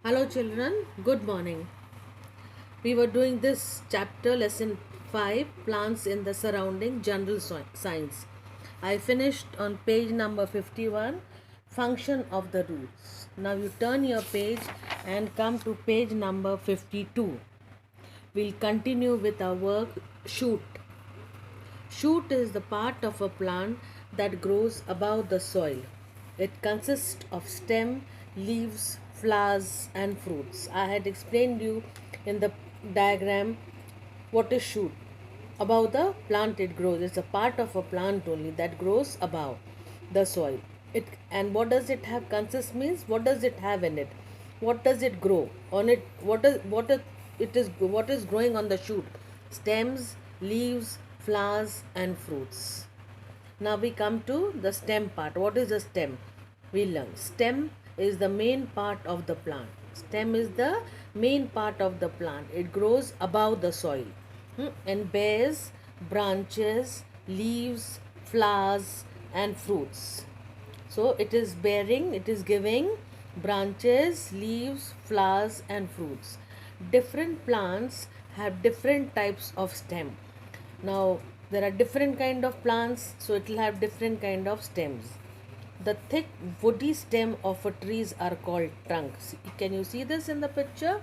Hello, children. Good morning. We were doing this chapter, lesson 5, plants in the surrounding general science. I finished on page number 51, function of the roots. Now you turn your page and come to page number 52. We'll continue with our work, shoot. Shoot is the part of a plant that grows above the soil. It consists of stem, leaves, flowers, and fruits. I had explained you in the diagram what is shoot. Above the plant it grows. It's a part of a plant only that grows above the soil. It and what does it have? Consist means what does it have in it? What does it grow on it? What is growing on the shoot? Stems, leaves, flowers, and fruits. Now we come to the stem part. What is a stem? We learn. Stem is the main part of the plant. Stem is the main part of the plant. It grows above the soil and bears branches, leaves, flowers, and fruits. So it is bearing, it is giving branches, leaves, flowers, and fruits. Different plants have different types of stem. Now there are different kind of plants, so it will have different kind of stems. The thick woody stem of a trees are called trunk. Can you see this in the picture?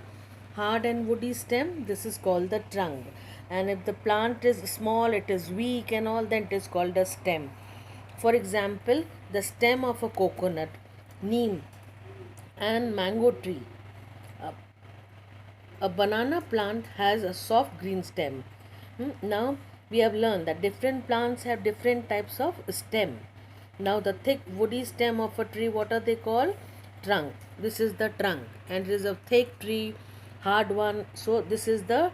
Hard and woody stem, this is called the trunk. And if the plant is small, it is weak and all, then it is called a stem. For example, the stem of a coconut, neem, and mango tree. A, a banana plant has a soft green stem. Now we have learned that different plants have different types of stem. Now the thick woody stem of a tree, what are they called? Trunk. This is the trunk, and it is a thick tree, hard one. So this is the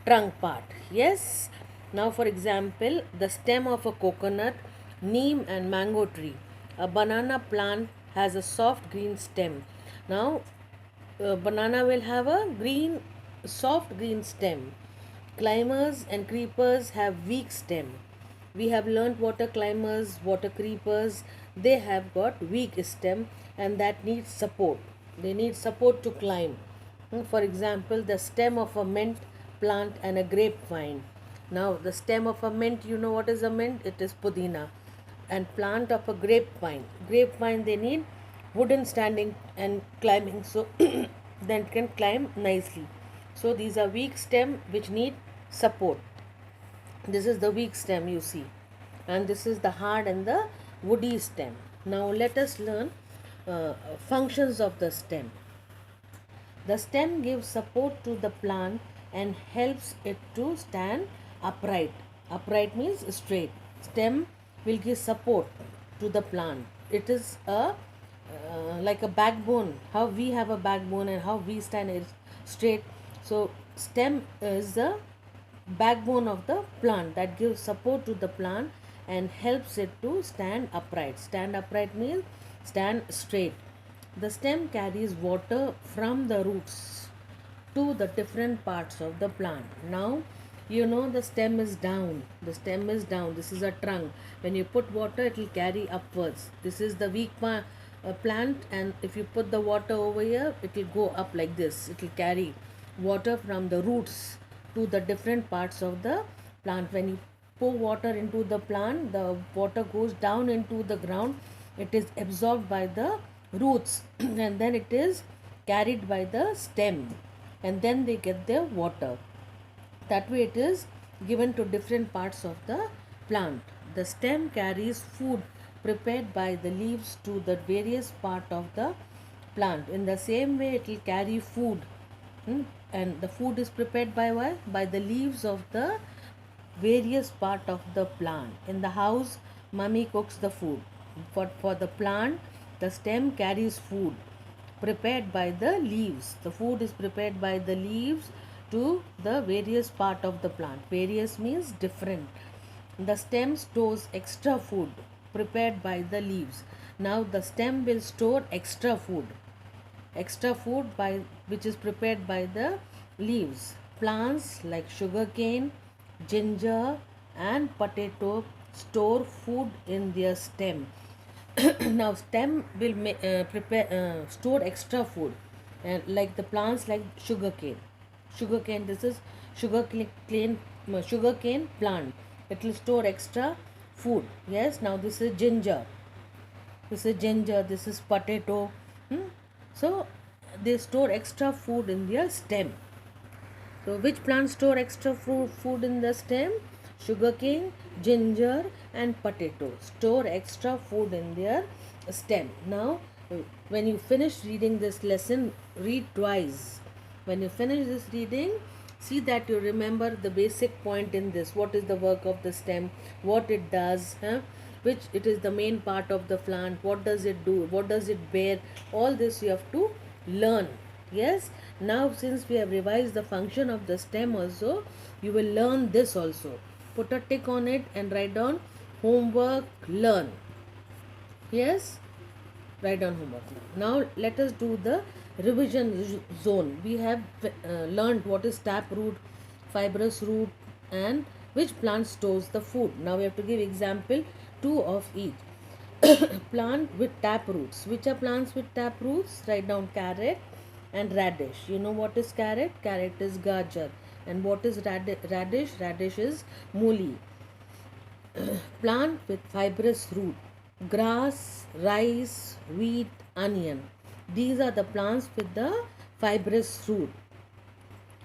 trunk part. Yes. Now for example, the stem of a coconut, neem, and mango tree. A banana plant has a soft green stem. Now banana will have a green, soft green stem. Climbers and creepers have weak stem. We have learnt water climbers, water creepers, they have got weak stem and that needs support. They need support to climb. For example, the stem of a mint plant and a grapevine. Now, the stem of a mint, you know what is a mint? It is pudina. And plant of a grapevine. Grapevine, they need wooden standing and climbing, so then it can climb nicely. So these are weak stem which need support. This is the weak stem you see, and this is the hard and the woody stem. Now let us learn functions of the stem. The stem gives support to the plant and helps it to stand upright. Upright means straight. Stem will give support to the plant. It is a like a backbone. How we have a backbone and how we stand is straight. So stem is the backbone of the plant that gives support to the plant and helps it to stand upright. Stand upright means stand straight. The stem carries water from the roots to the different parts of the plant. Now, you know the stem is down. The stem is down. This is a trunk. When you put water, it will carry upwards. This is the weak plant, and if you put the water over here, it will go up like this. It will carry water from the roots to the different parts of the plant. When you pour water into the plant, the water goes down into the ground. It is absorbed by the roots and then it is carried by the stem, and then they get their water. That way it is given to different parts of the plant. The stem carries food prepared by the leaves to the various part of the plant. In the same way it will carry food. And the food is prepared by what? By the leaves of the various part of the plant. In the house, mummy cooks the food. For the plant, the stem carries food prepared by the leaves. The food is prepared by the leaves to the various part of the plant. Various means different. The stem stores extra food prepared by the leaves. Now the stem will store extra food by which is prepared by the leaves. Plants like sugarcane, ginger, and potato store food in their stem. Now stem will prepare store extra food. and like the plants like sugarcane, this is sugarcane sugarcane plant. It will store extra food. Yes, now this is potato. So they store extra food in their stem. So which plants store extra food in the stem? Sugarcane, ginger and potato store extra food in their stem. Now when you finish reading this lesson, read twice. When you finish this reading, see that you remember the basic point in this. What is the work of the stem? What it does? Which it is the main part of the plant. What does it do? What does it bear? All this you have to learn. Yes, now since we have revised the function of the stem also, you will learn this also. Put a tick on it and write down homework, learn. Yes, write down homework. Now let us do the revision zone. We have learned what is taproot, fibrous root and which plant stores the food. Now we have to give example 2 of each. Plant with tap roots. Which are plants with tap roots? Write down carrot and radish. You know what is carrot? Carrot is gajar. And what is radish? Radish is mooli. Plant with fibrous root. Grass, rice, wheat, onion. These are the plants with the fibrous root.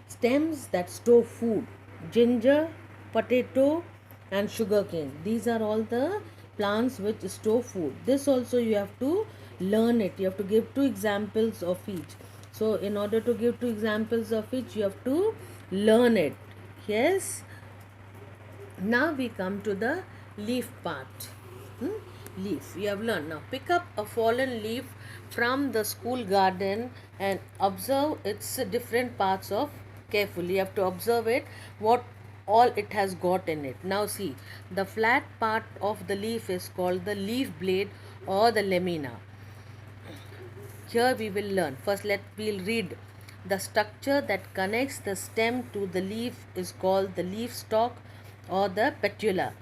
Stems that store food. Ginger, potato and sugarcane. These are all the plants which store food. This also you have to learn it. You have to give 2 examples of each. So in order to give 2 examples of each, you have to learn it. Yes. Now we come to the leaf part. Leaf. You have learned. Now pick up a fallen leaf from the school garden and observe its different parts of carefully. You have to observe it, what all it has got in it. Now see, the flat part of the leaf is called the leaf blade or the lamina. Here we will learn. First we'll read. The structure that connects the stem to the leaf is called the leaf stalk or the petula.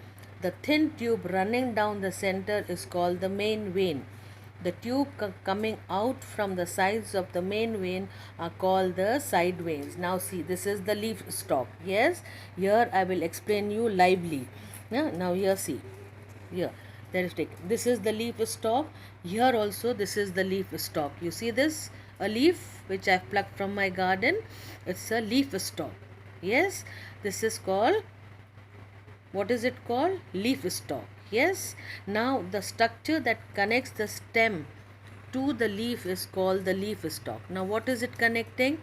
The thin tube running down the center is called the main vein. The tube coming out from the sides of the main vein are called the side veins. Now see, this is the leaf stalk. Yes, here I will explain you lively. Now here see, here there is take. This is the leaf stalk. Here also this is the leaf stalk. You see this? A leaf which I have plucked from my garden. It's a leaf stalk. Yes, this is called, what is it called? Leaf stalk. Yes. Now the structure that connects the stem to the leaf is called the leaf stalk. Now what is it connecting?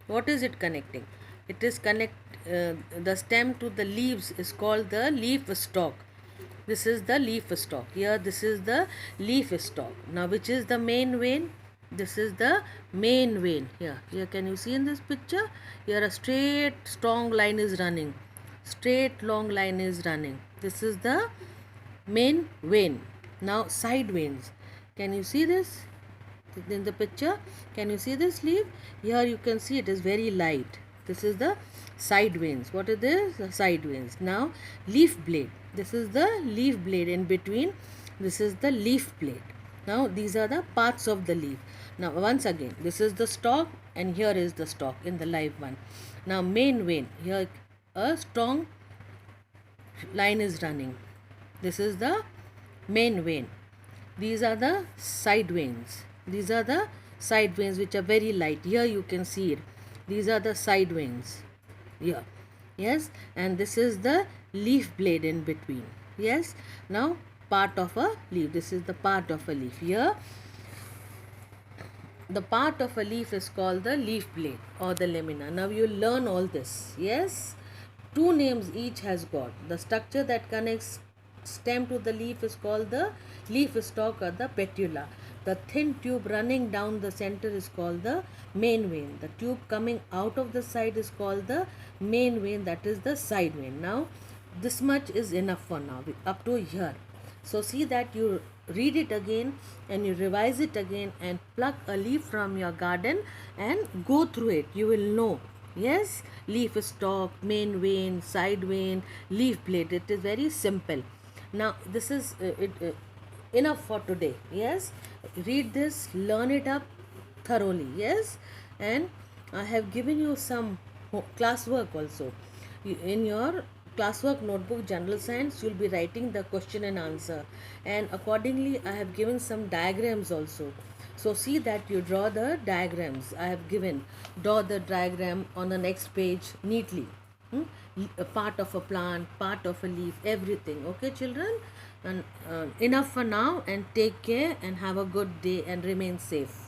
What is it connecting? It is the stem to the leaves is called the leaf stalk. This is the leaf stalk. Here this is the leaf stalk. Now which is the main vein? This is the main vein. Here can you see in this picture? Here a straight strong line is running. Straight long line is running. This is the main vein. Now side veins. Can you see this in the picture? Can you see this leaf? Here you can see it is very light. This is the side veins. What is this? The side veins. Now leaf blade. This is the leaf blade in between. This is the leaf blade. Now these are the parts of the leaf. Now once again, this is the stalk and here is the stalk in the live one. Now main vein. Here a strong line is running. This is the main vein. These are the side veins. These are the side veins which are very light. Here you can see it. These are the side veins. Here. Yes. And this is the leaf blade in between. Yes. Now part of a leaf. This is the part of a leaf. Here the part of a leaf is called the leaf blade or the lamina. Now you learn all this. Yes. 2 names each has got. The structure that connects stem to the leaf is called the leaf stalk or the petula. The thin tube running down the center is called the main vein. The tube coming out of the side is called the main vein, that is the side vein. Now this much is enough for now, up to here. So see that you read it again and you revise it again and pluck a leaf from your garden and go through it. You will know. Yes, leaf stalk, main vein, side vein, leaf blade. It is very simple. Now this is enough for today. Yes, read this, learn it up, thoroughly. Yes, and I have given you some classwork also. In your classwork notebook general science, you'll be writing the question and answer, and accordingly I have given some diagrams also. So see that you draw the diagrams I have given. Draw the diagram on the next page neatly. Hmm? A part of a plant, part of a leaf, everything. Okay, children? And enough for now, and take care and have a good day and remain safe.